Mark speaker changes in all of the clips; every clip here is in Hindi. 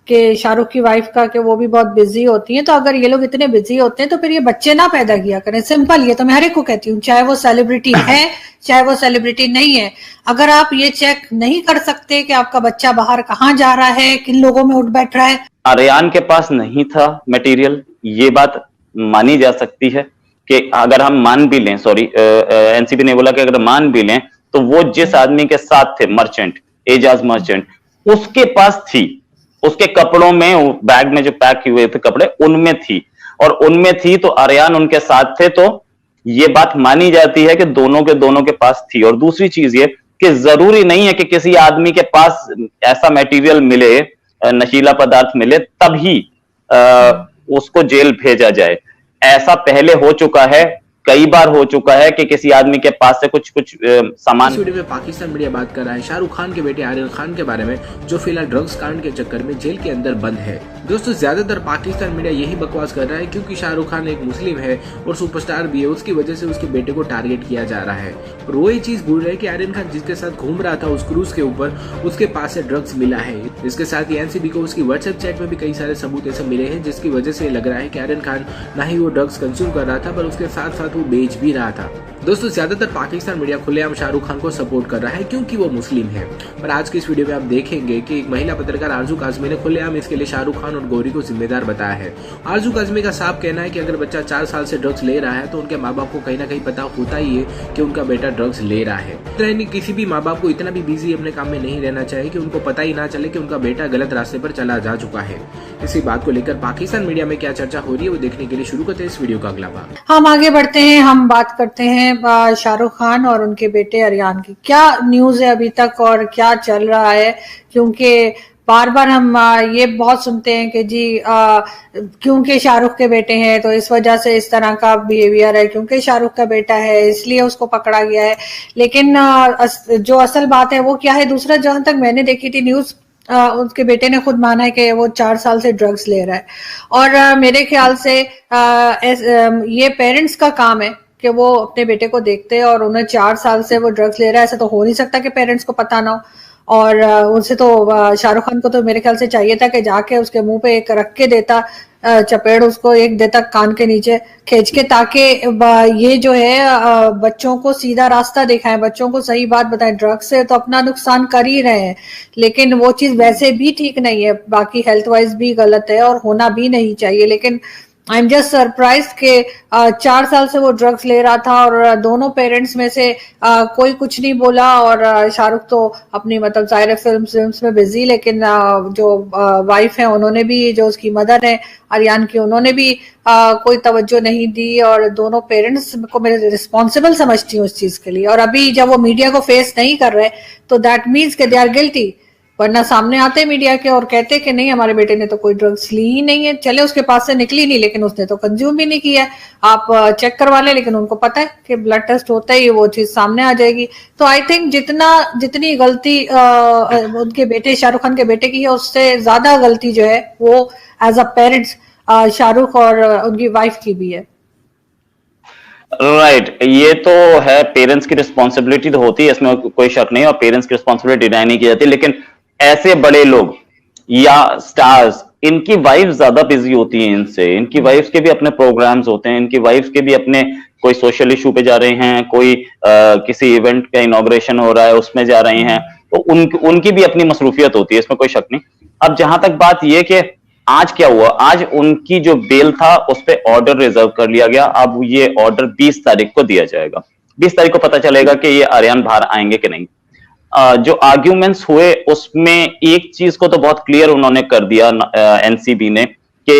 Speaker 1: कि शाहरुख की वाइफ का कि वो भी बहुत बिजी होती हैं, तो अगर ये लोग इतने बिजी होते हैं तो फिर ये बच्चे ना पैदा किया करें। सिंपल, ये तो मैं हर एक को कहती हूँ, चाहे वो सेलिब्रिटी है चाहे वो सेलिब्रिटी नहीं है। अगर आप ये चेक नहीं कर सकते कि आपका बच्चा बाहर कहाँ जा रहा है, किन लोगों में उठ बैठ रहा है।
Speaker 2: आर्यन के पास नहीं था मटेरियल, ये बात मानी जा सकती है कि अगर हम मान भी लें, सॉरी एनसीबी ने बोला कि अगर मान भी लें तो वो जिस आदमी के साथ थे, मर्चेंट, एजाज मर्चेंट, उसके पास थी, उसके कपड़ों में, बैग में जो पैक हुए थे कपड़े उनमें थी, और उनमें थी तो आर्यन उनके साथ थे, तो ये बात मानी जाती है कि दोनों के पास थी। और दूसरी चीज ये कि जरूरी नहीं है कि किसी आदमी के पास ऐसा मटेरियल मिले, नशीला पदार्थ मिले, तभी उसको जेल भेजा जाए। ऐसा पहले हो चुका है, कई बार हो चुका है कि किसी आदमी के पास से कुछ सामान।
Speaker 3: इस वीडियो में पाकिस्तान मीडिया बात कर रहा है शाहरुख खान के बेटे आर्यन खान के बारे में, जो फिलहाल ड्रग्स कांड के चक्कर में जेल के अंदर बंद है। दोस्तों, ज्यादातर पाकिस्तान मीडिया यही बकवास कर रहा है क्योंकि शाहरुख खान एक मुस्लिम है और सुपरस्टार भी है, उसकी वजह से उसके बेटे को टारगेट किया जा रहा है। और वो ये चीज भूल रहे हैं कि आर्यन खान जिसके साथ घूम रहा था उस क्रूज के ऊपर, उसके पास से ड्रग्स मिला है। इसके साथ ही एनसीबी को उसकी व्हाट्सएप चैट में भी कई सारे सबूत ऐसे मिले हैं जिसकी वजह से लग रहा है कि आर्यन खान ना ही वो ड्रग्स कंज्यूम कर रहा था, पर उसके साथ साथ वो बेच भी रहा था। दोस्तों, ज्यादातर पाकिस्तान मीडिया खुलेआम शाहरुख खान को सपोर्ट कर रहा है क्योंकि वो मुस्लिम है, पर आज की इस वीडियो में आप देखेंगे कि एक महिला पत्रकार आरजू काजमी ने खुलेआम इसके लिए शाहरुख खान और गौरी को जिम्मेदार बताया है। आरजू काजमी का साफ कहना है कि अगर बच्चा 4 साल से ड्रग्स ले रहा है तो उनके माँ बाप को कहीं ना कहीं पता होता ही है कि उनका बेटा ड्रग्स ले रहा है। किसी भी माँ बाप को इतना भी बिजी अपने काम में नहीं रहना चाहिए कि उनको पता ही ना चले कि उनका बेटा गलत रास्ते पर चला जा चुका है। इसी बात को लेकर पाकिस्तान मीडिया में क्या चर्चा हो रही है वो देखने के लिए शुरू करते हैं इस वीडियो का अगला भाग।
Speaker 1: हम आगे बढ़ते हैं, हम बात करते हैं शाहरुख खान और उनके बेटे आर्यन की। क्या न्यूज है अभी तक और क्या चल रहा है, क्योंकि बार बार हम ये बहुत सुनते हैं कि जी क्योंकि शाहरुख के बेटे हैं तो इस वजह से इस तरह का बिहेवियर है, क्योंकि शाहरुख का बेटा है इसलिए उसको पकड़ा गया है। लेकिन जो असल बात है वो क्या है? दूसरा, जहां तक मैंने देखी थी न्यूज, उसके बेटे ने खुद माना है कि वो 4 साल से ड्रग्स ले रहा है। और मेरे ख्याल से ये पेरेंट्स का काम है कि वो अपने बेटे को देखते हैं, और उन्हें 4 साल से वो ड्रग्स ले रहा है, ऐसा तो हो नहीं सकता कि पेरेंट्स को पता ना हो। और उनसे तो शाहरुख खान को तो मेरे ख्याल से चाहिए था कि जाके उसके मुंह पे एक रख के देता, चपेड़ उसको एक देता कान के नीचे खींच के, ताकि ये जो है बच्चों को सीधा रास्ता दिखाएं, बच्चों को सही बात बताएं। ड्रग्स से तो अपना नुकसान कर ही रहे हैं, लेकिन वो चीज वैसे भी ठीक नहीं है, बाकी हेल्थ वाइज भी गलत है और होना भी नहीं चाहिए। लेकिन आई एम जस्ट सरप्राइज के 4 साल से वो ड्रग्स ले रहा था और दोनों पेरेंट्स में से कोई कुछ नहीं बोला। और शाहरुख तो अपनी मतलब ज़ाहिर फिल्म्स में बिजी, लेकिन जो वाइफ है उन्होंने भी, जो उसकी मदर है आर्यन की, उन्होंने भी कोई तवज्जो नहीं दी। और दोनों पेरेंट्स को मैं रिस्पॉन्सिबल समझती हूँ उस चीज के लिए। और अभी जब वो मीडिया को फेस नहीं कर रहे तो दैट मीन्स के दे आर गिल्टी, वरना सामने आते मीडिया के और कहते कि नहीं हमारे बेटे ने तो कोई ड्रग्स ली ही नहीं है, चले उसके पास से निकली नहीं लेकिन उसने तो कंज्यूम भी नहीं किया है, आप चेक करवा लें। लेकिन उनको पता है कि ब्लड टेस्ट होता ही वो चीज सामने आ जाएगी। तो आई थिंक जितनी गलती उनके बेटे, शाहरुख खान के बेटे की है, उससे ज्यादा गलती जो है वो एज अ पेरेंट्स शाहरुख और उनकी वाइफ की भी है।
Speaker 2: राइट, ये तो है, पेरेंट्स की रिस्पॉन्सिबिलिटी तो होती है, इसमें कोई शक नहीं, और पेरेंट्स की रिस्पॉन्सिबिलिटी डिनाई नहीं की जाती। लेकिन ऐसे बड़े लोग या स्टार्स, इनकी वाइफ्स ज्यादा बिजी होती हैं इनसे, इनकी वाइफ्स के भी अपने प्रोग्राम्स होते हैं, इनकी वाइफ्स के भी अपने, कोई सोशल इशू पे जा रहे हैं, कोई किसी इवेंट का इनॉग्रेशन हो रहा है उसमें जा रहे हैं, तो उनकी भी अपनी मसरूफियत होती है, इसमें कोई शक नहीं। अब जहां तक बात यह कि आज क्या हुआ, आज उनकी जो बेल था उस पर ऑर्डर रिजर्व कर लिया गया। अब ये ऑर्डर 20 तारीख को दिया जाएगा। 20 तारीख को पता चलेगा कि ये आर्यन बाहर आएंगे कि नहीं। जो आर्ग्यूमेंट्स हुए उसमें एक चीज को तो बहुत क्लियर उन्होंने कर दिया एनसीबी ने कि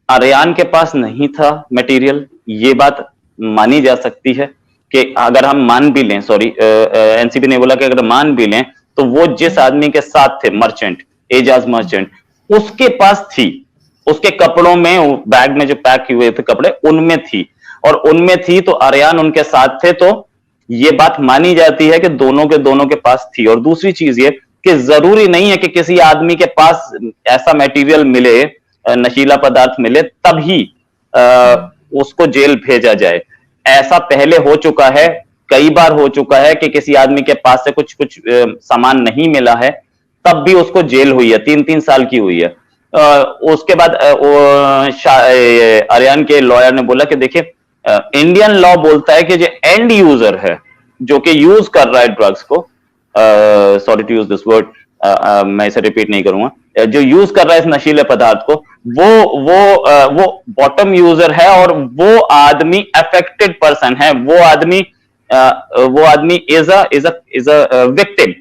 Speaker 2: आर्यन के पास नहीं था मटेरियल। ये बात मानी जा सकती है कि अगर हम मान भी लें, सॉरी एनसीबी ने बोला कि अगर मान भी लें तो वो जिस आदमी के साथ थे, मर्चेंट, एजाज मर्चेंट, उसके पास थी, उसके कपड़ों में, बैग में जो पैक हुए थे कपड़े उनमें थी, और उनमें थी तो आर्यन उनके साथ थे, तो ये बात मानी जाती है कि दोनों के पास थी। और दूसरी चीज ये कि जरूरी नहीं है कि किसी आदमी के पास ऐसा मटेरियल मिले, नशीला पदार्थ मिले, तभी उसको जेल भेजा जाए। ऐसा पहले हो चुका है, कई बार हो चुका है कि किसी आदमी के पास से कुछ सामान नहीं मिला है, तब भी उसको जेल हुई है, 3-3 साल की हुई है। उसके बाद आर्यन के लॉयर ने बोला कि देखिए इंडियन लॉ बोलता है कि जो एंड यूजर है, जो कि यूज कर रहा है ड्रग्स को, sorry to use this word, मैं इसे रिपीट नहीं करूंगा, जो यूज कर रहा है इस नशीले पदार्थ को, वो बॉटम यूजर है और वो आदमी अफेक्टेड पर्सन है, वो आदमी इज अ विक्टिम।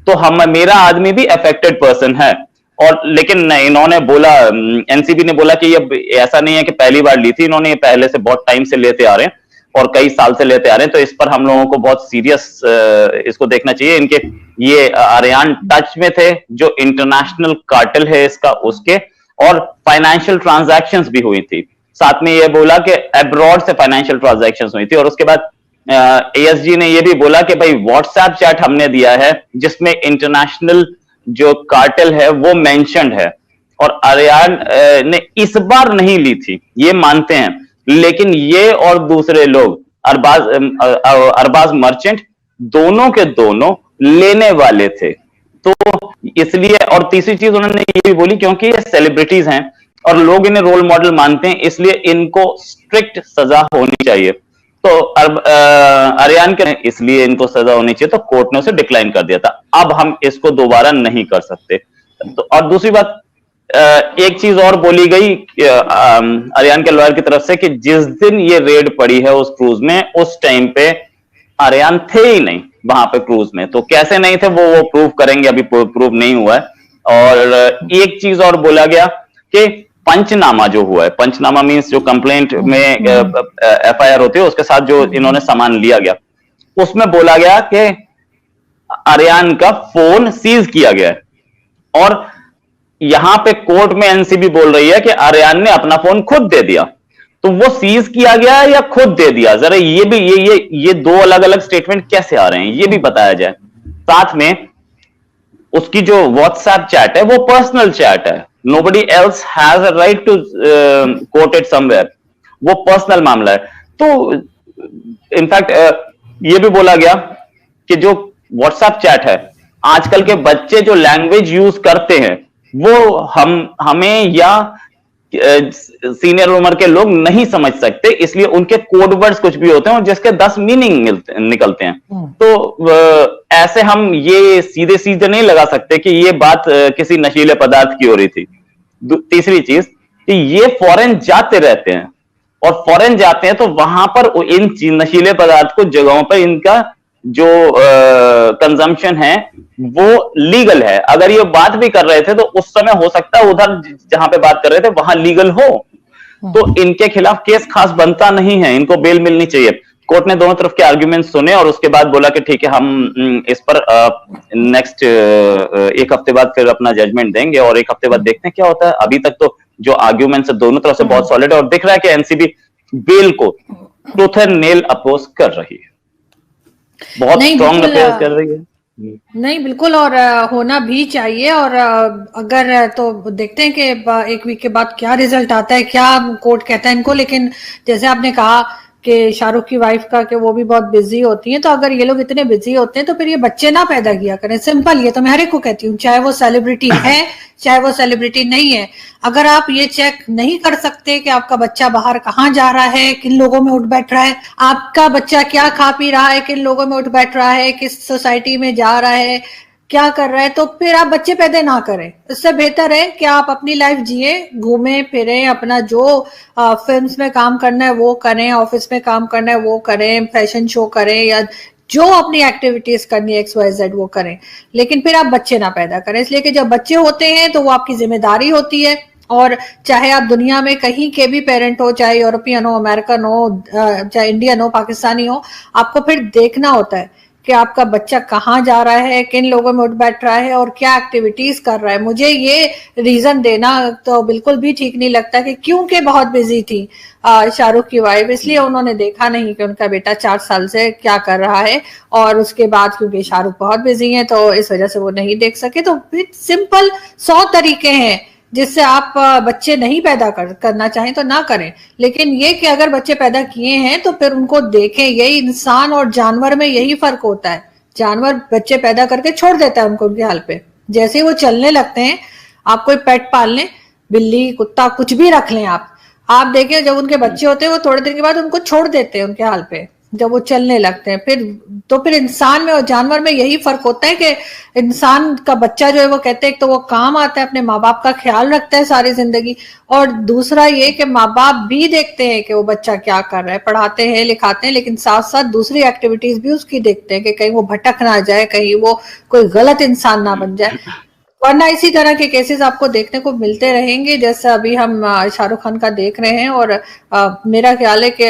Speaker 2: तो मेरा आदमी भी अफेक्टेड पर्सन है। और लेकिन इन्होंने बोला, एनसीबी ने बोला कि ये ऐसा नहीं है कि पहली बार ली थी, इन्होंने पहले से बहुत टाइम से लेते आ रहे हैं और कई साल से लेते आ रहे हैं। तो इस पर हम लोगों को बहुत सीरियस इसको देखना चाहिए। इनके ये आर्यन टच में थे, जो इंटरनेशनल कार्टेल है इसका, उसके, और फाइनेंशियल ट्रांजैक्शंस भी हुई थी। साथ में ये बोला कि अब्रॉड से फाइनेंशियल ट्रांजैक्शंस हुई थी। और उसके बाद एएसजी ने ये भी बोला कि भाई व्हाट्सएप चैट हमने दिया है जिसमें इंटरनेशनल जो कार्टेल है वो मेंशन्ड है, और आर्यन ने इस बार नहीं ली थी, ये मानते हैं, लेकिन ये और दूसरे लोग अरबाज मर्चेंट दोनों के दोनों लेने वाले थे। तो इसलिए, और तीसरी चीज उन्होंने ये भी बोली, क्योंकि ये सेलिब्रिटीज हैं और लोग इन्हें रोल मॉडल मानते हैं, इसलिए इनको स्ट्रिक्ट सजा होनी चाहिए। तो आर्यन के इसलिए इनको सजा होनी चाहिए, तो कोर्ट ने उसे डिक्लाइन कर दिया था। अब हम इसको दोबारा नहीं कर सकते। तो और दूसरी बात, एक चीज और बोली गई आर्यन के लॉयर की तरफ से कि जिस दिन ये रेड पड़ी है उस क्रूज में, उस टाइम पे आर्यन थे ही नहीं वहां पे क्रूज में। तो कैसे नहीं थे वो प्रूव करेंगे, अभी प्रूव नहीं हुआ है। और एक चीज और बोला गया कि पंचनामा जो हुआ है, पंचनामा मींस जो कंप्लेंट में एफआईआर होती है उसके साथ जो इन्होंने सामान लिया गया, उसमें बोला गया कि आर्यन का फोन सीज किया गया है। और यहां पे कोर्ट में एनसीबी बोल रही है कि आर्यन ने अपना फोन खुद दे दिया। तो वो सीज किया गया या खुद दे दिया, जरा ये भी ये दो अलग अलग स्टेटमेंट कैसे आ रहे हैं, ये भी बताया जाए। साथ में उसकी जो व्हाट्सएप चैट है वो पर्सनल चैट है, nobody else has a right to quote it somewhere, वो पर्सनल मामला है। तो इनफैक्ट ये भी बोला गया कि जो व्हाट्सएप चैट है, आजकल के बच्चे जो लैंग्वेज यूज करते हैं वो हमें या सीनियर उम्र के लोग नहीं समझ सकते, इसलिए उनके कोड वर्ड्स कुछ भी होते हैं और जिसके 10 मीनिंग निकलते हैं। तो ऐसे हम ये सीधे सीधे नहीं लगा सकते कि ये बात किसी नशीले पदार्थ की हो रही थी। तीसरी चीज कि ये फॉरेन जाते रहते हैं, और फॉरेन जाते हैं तो वहां पर इन नशीले पदार्थ को जगहों पर इनका जो कंजम्पशन है वो लीगल है। अगर ये बात भी कर रहे थे तो उस समय हो सकता है उधर जहां पे बात कर रहे थे वहां लीगल हो, तो इनके खिलाफ केस खास बनता नहीं है, इनको बेल मिलनी चाहिए। कोर्ट ने दोनों तरफ के आर्ग्यूमेंट सुने और उसके बाद बोला कि ठीक है, हम इस पर नेक्स्ट एक हफ्ते बाद फिर अपना जजमेंट देंगे और एक हफ्ते बाद देखते हैं क्या होता है। अभी तक तो जो आर्ग्यूमेंट्स है दोनों तरफ से बहुत सॉलिड है और दिख रहा है कि एनसीबी बेल को टूथ एंड नेल अपोज कर रही है, बहुत स्ट्रॉन्ग अपेयर कर रही है।
Speaker 1: नहीं बिल्कुल, और होना भी चाहिए। और अगर तो देखते हैं कि एक वीक के बाद क्या रिजल्ट आता है, क्या कोर्ट कहता है इनको। लेकिन जैसे आपने कहा कि शाहरुख की वाइफ का कि वो भी बहुत बिजी होती हैं, तो अगर ये लोग इतने बिजी होते हैं तो फिर ये बच्चे ना पैदा किया करें। सिंपल, ये तो मैं हर एक को कहती हूँ, चाहे वो सेलिब्रिटी है चाहे वो सेलिब्रिटी नहीं है। अगर आप ये चेक नहीं कर सकते कि आपका बच्चा बाहर कहाँ जा रहा है, किन लोगों में उठ बैठ रहा है, आपका बच्चा क्या खा पी रहा है, किन लोगों में उठ बैठ रहा है, किस सोसाइटी में जा रहा है, क्या कर रहा है, तो फिर आप बच्चे पैदा ना करें। इससे बेहतर है कि आप अपनी लाइफ जिए, घूमें फिरें, अपना जो फिल्म्स में काम करना है वो करें, ऑफिस में काम करना है वो करें, फैशन शो करें, या जो अपनी एक्टिविटीज करनी है XYZ वो करें, लेकिन फिर आप बच्चे ना पैदा करें। इसलिए कि जब बच्चे होते हैं तो वो आपकी जिम्मेदारी होती है। और चाहे आप दुनिया में कहीं के भी पेरेंट हो, चाहे यूरोपियन हो, अमेरिकन हो, चाहे इंडियन हो, पाकिस्तानी हो, आपको फिर देखना होता है कि आपका बच्चा कहाँ जा रहा है, किन लोगों में उठ बैठ रहा है और क्या एक्टिविटीज कर रहा है। मुझे ये रीजन देना तो बिल्कुल भी ठीक नहीं लगता कि क्योंकि बहुत बिजी थी शाहरुख की वाइफ, इसलिए उन्होंने देखा नहीं कि उनका बेटा 4 साल से क्या कर रहा है। और उसके बाद क्योंकि शाहरुख बहुत बिजी है तो इस वजह से वो नहीं देख सके। तो सिंपल 100 तरीके हैं जिससे आप बच्चे नहीं पैदा करना चाहें तो ना करें, लेकिन ये कि अगर बच्चे पैदा किए हैं तो फिर उनको देखें। यही इंसान और जानवर में यही फर्क होता है, जानवर बच्चे पैदा करके छोड़ देता है उनको उनके हाल पे, जैसे ही वो चलने लगते हैं, आप कोई पेट पाल लें, बिल्ली कुत्ता कुछ भी रख लें, आप देखें जब उनके बच्चे होते हैं वो थोड़े दिन के बाद उनको छोड़ देते हैं उनके हाल पे, जब वो चलने लगते हैं। फिर इंसान में और जानवर में यही फर्क होता है कि इंसान का बच्चा जो है वो कहते हैं एक तो वो काम आता है, अपने माँ बाप का ख्याल रखता है सारी जिंदगी, और दूसरा ये कि माँ बाप भी देखते हैं कि वो बच्चा क्या कर रहा है, पढ़ाते हैं लिखाते हैं, लेकिन साथ साथ दूसरी एक्टिविटीज भी उसकी देखते हैं कि कहीं वो भटक ना जाए, कहीं वो कोई गलत इंसान ना बन जाए। वरना इसी तरह के केसेस आपको देखने को मिलते रहेंगे, जैसे अभी हम शाहरुख खान का देख रहे हैं। और मेरा ख्याल है कि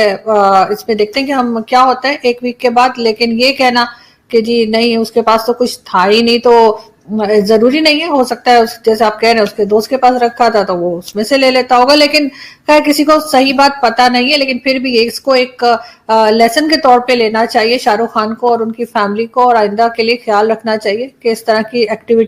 Speaker 1: इसमें देखते हैं कि हम क्या होता है 1 वीक के बाद। लेकिन ये कहना कि जी नहीं उसके पास तो कुछ था ही नहीं, तो जरूरी नहीं है, हो सकता है जैसे आप कह रहे हैं उसके दोस्त के पास रखा था तो वो उसमें से ले लेता होगा। लेकिन खैर किसी को सही बात पता नहीं है, लेकिन फिर भी इसको एक लेसन के तौर पे लेना चाहिए शाहरुख खान को और उनकी फैमिली को, और आइंदा के लिए ख्याल रखना चाहिए कि इस तरह की एक्टिविटी